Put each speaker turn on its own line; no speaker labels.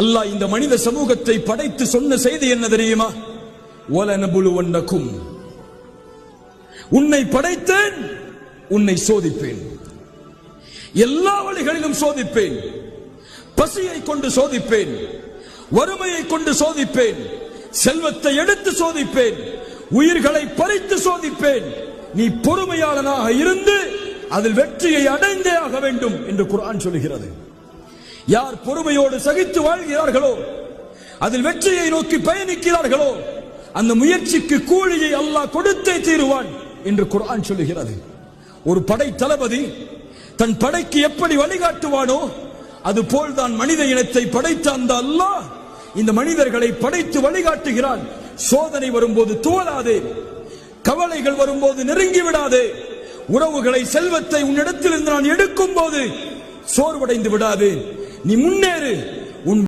அல்லாஹ் இந்த மனித சமூகத்தை படைத்து சொன்ன செய்தி என்ன தெரியுமா? வலனபுலுவன்னகும், உன்னை படைத்தேன், உன்னை சோதிப்பேன், எல்லா வழிகளிலும் சோதிப்பேன். பசியை கொண்டு சோதிப்பேன், வறுமையை கொண்டு சோதிப்பேன், செல்வத்தை எடுத்து சோதிப்பேன், உயிர்களை பறித்து சோதிப்பேன். நீ பொறுமையாளனாக இருந்து அதில் வெற்றியை அடைந்தே ஆக வேண்டும் என்று குர்ஆன் சொல்கிறது. யார் பொறுமையோடு சகித்து வாழ்கிறார்களோ, அதில் வெற்றியை நோக்கி பயணிக்கிறார்களோ, அந்த முயற்சிக்கு கூலியை அல்லாஹ் கொடுத்தே தீருவான் என்று குர்ஆன் சொல்லுகிறது. ஒரு படை தளபதி தன் படைக்கு எப்படி வழிகாட்டுவானோ அதுபோல்தான் மனித இனத்தை படைத்த அந்த அல்லாஹ் இந்த மனிதர்களை படைத்து வழிகாட்டுகிறான். சோதனை வரும்போது துவளாதே, கவலைகள் வரும்போது நெருங்கி விடாதே, உறவுகளை செல்வத்தை உன்னிடத்தில் இருந்து நான் எடுக்கும் போது சோர்வடைந்து விடாதே, நீ முன்னேறு,